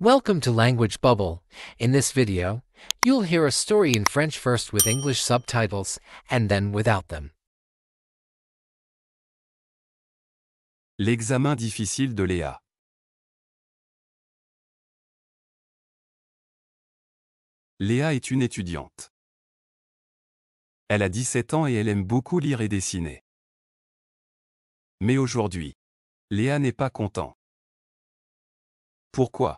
Welcome to Language Bubble. In this video, you'll hear a story in French first with English subtitles and then without them. L'examen difficile de Léa. Léa est une étudiante. Elle a 17 ans et elle aime beaucoup lire et dessiner. Mais aujourd'hui, Léa n'est pas content. Pourquoi?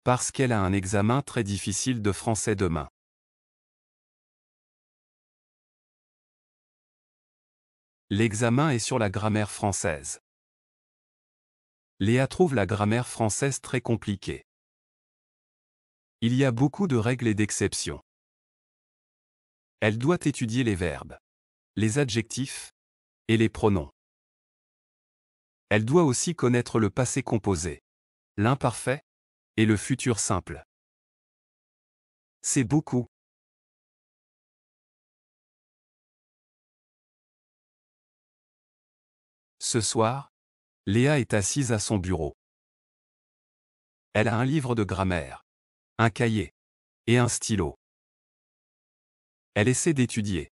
Parce qu'elle a un examen très difficile de français demain. L'examen est sur la grammaire française. Léa trouve la grammaire française très compliquée. Il y a beaucoup de règles et d'exceptions. Elle doit étudier les verbes, les adjectifs et les pronoms. Elle doit aussi connaître le passé composé, l'imparfait et le futur simple. C'est beaucoup. Ce soir, Léa est assise à son bureau. Elle a un livre de grammaire, un cahier et un stylo. Elle essaie d'étudier,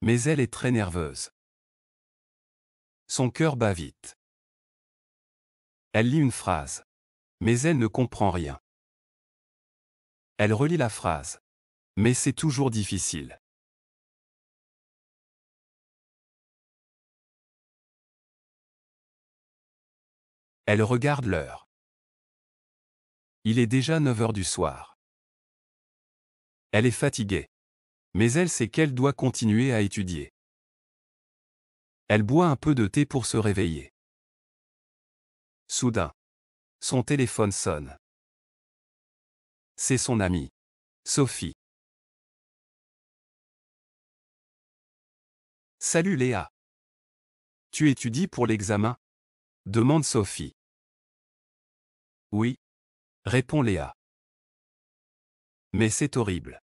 mais elle est très nerveuse. Son cœur bat vite. Elle lit une phrase, mais elle ne comprend rien. Elle relit la phrase, mais c'est toujours difficile. Elle regarde l'heure. Il est déjà 9 heures du soir. Elle est fatiguée, mais elle sait qu'elle doit continuer à étudier. Elle boit un peu de thé pour se réveiller. Soudain, son téléphone sonne. C'est son amie, Sophie. Salut Léa. Tu étudies pour l'examen? Demande Sophie. Oui, répond Léa. Mais c'est horrible.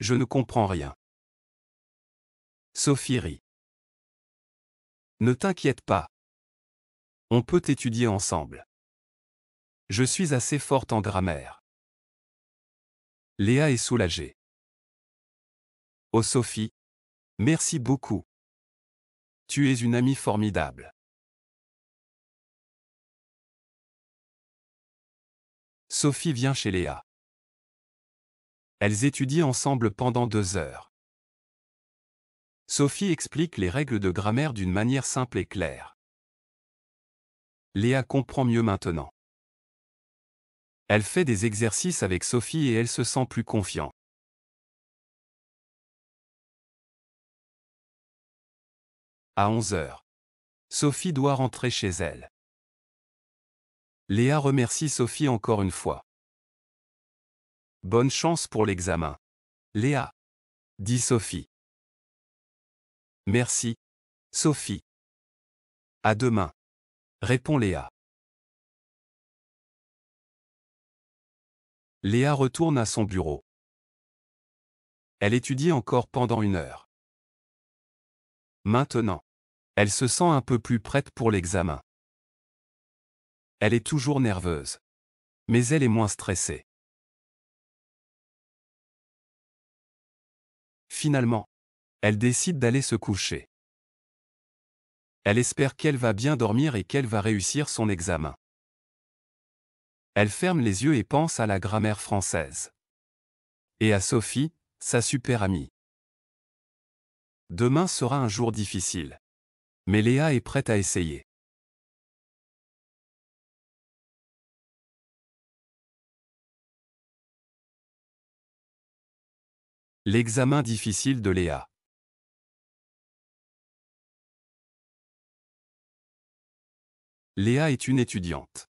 Je ne comprends rien. Sophie rit. Ne t'inquiète pas. On peut étudier ensemble. Je suis assez forte en grammaire. Léa est soulagée. Oh Sophie, merci beaucoup. Tu es une amie formidable. Sophie vient chez Léa. Elles étudient ensemble pendant 2 heures. Sophie explique les règles de grammaire d'une manière simple et claire. Léa comprend mieux maintenant. Elle fait des exercices avec Sophie et elle se sent plus confiante. À 11 heures, Sophie doit rentrer chez elle. Léa remercie Sophie encore une fois. Bonne chance pour l'examen, Léa, dit Sophie. Merci, Sophie. À demain, répond Léa. Léa retourne à son bureau. Elle étudie encore pendant 1 heure. Maintenant, elle se sent un peu plus prête pour l'examen. Elle est toujours nerveuse. Mais elle est moins stressée. Finalement, elle décide d'aller se coucher. Elle espère qu'elle va bien dormir et qu'elle va réussir son examen. Elle ferme les yeux et pense à la grammaire française. Et à Sophie, sa super amie. Demain sera un jour difficile. Mais Léa est prête à essayer. L'examen difficile de Léa. Léa est une étudiante.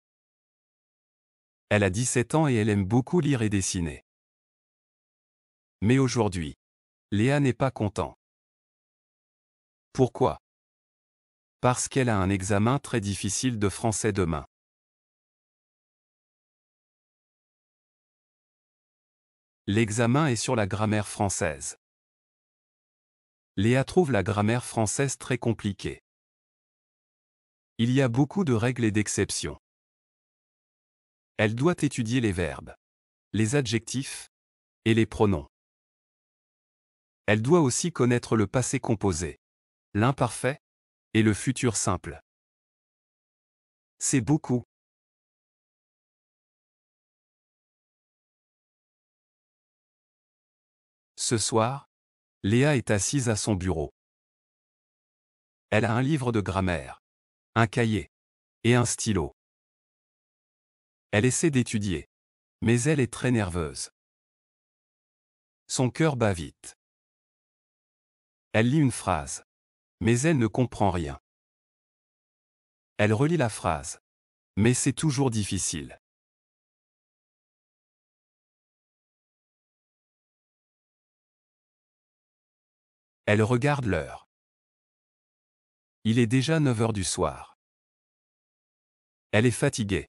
Elle a 17 ans et elle aime beaucoup lire et dessiner. Mais aujourd'hui, Léa n'est pas content. Pourquoi? Parce qu'elle a un examen très difficile de français demain. L'examen est sur la grammaire française. Léa trouve la grammaire française très compliquée. Il y a beaucoup de règles et d'exceptions. Elle doit étudier les verbes, les adjectifs et les pronoms. Elle doit aussi connaître le passé composé, l'imparfait et le futur simple. C'est beaucoup. Ce soir, Léa est assise à son bureau. Elle a un livre de grammaire, un cahier et un stylo. Elle essaie d'étudier, mais elle est très nerveuse. Son cœur bat vite. Elle lit une phrase, mais elle ne comprend rien. Elle relit la phrase, mais c'est toujours difficile. Elle regarde l'heure. Il est déjà 9 heures du soir. Elle est fatiguée,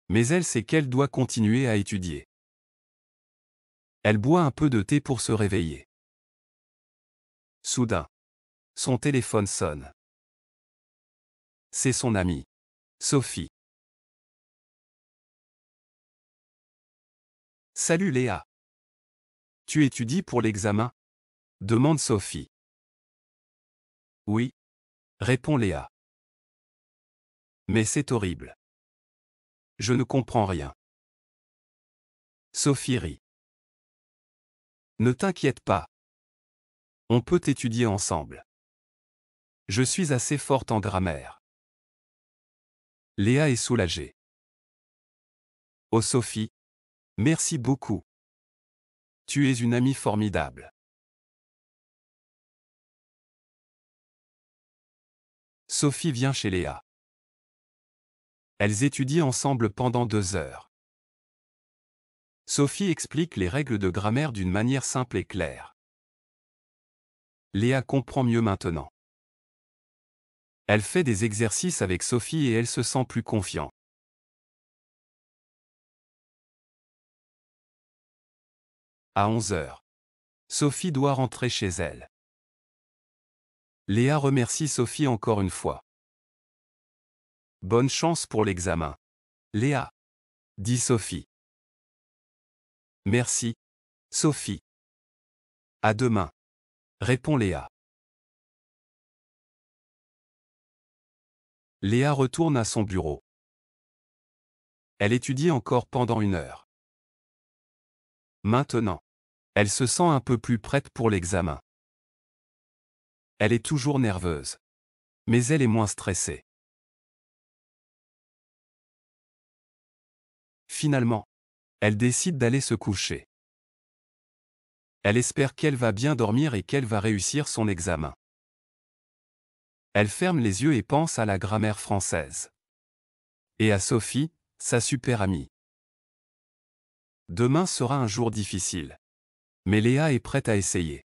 mais elle sait qu'elle doit continuer à étudier. Elle boit un peu de thé pour se réveiller. Soudain, son téléphone sonne. C'est son amie, Sophie. Salut Léa. Tu étudies pour l'examen? Demande Sophie. Oui, répond Léa. Mais c'est horrible. Je ne comprends rien. Sophie rit. Ne t'inquiète pas. On peut étudier ensemble. Je suis assez forte en grammaire. Léa est soulagée. Oh Sophie, merci beaucoup. Tu es une amie formidable. Sophie vient chez Léa. Elles étudient ensemble pendant 2 heures. Sophie explique les règles de grammaire d'une manière simple et claire. Léa comprend mieux maintenant. Elle fait des exercices avec Sophie et elle se sent plus confiante. À 11 heures, Sophie doit rentrer chez elle. Léa remercie Sophie encore une fois. Bonne chance pour l'examen, Léa, dit Sophie. Merci, Sophie. À demain, répond Léa. Léa retourne à son bureau. Elle étudie encore pendant 1 heure. Maintenant, elle se sent un peu plus prête pour l'examen. Elle est toujours nerveuse. Mais elle est moins stressée. Finalement, elle décide d'aller se coucher. Elle espère qu'elle va bien dormir et qu'elle va réussir son examen. Elle ferme les yeux et pense à la grammaire française. Et à Sophie, sa super amie. Demain sera un jour difficile. Mais Léa est prête à essayer.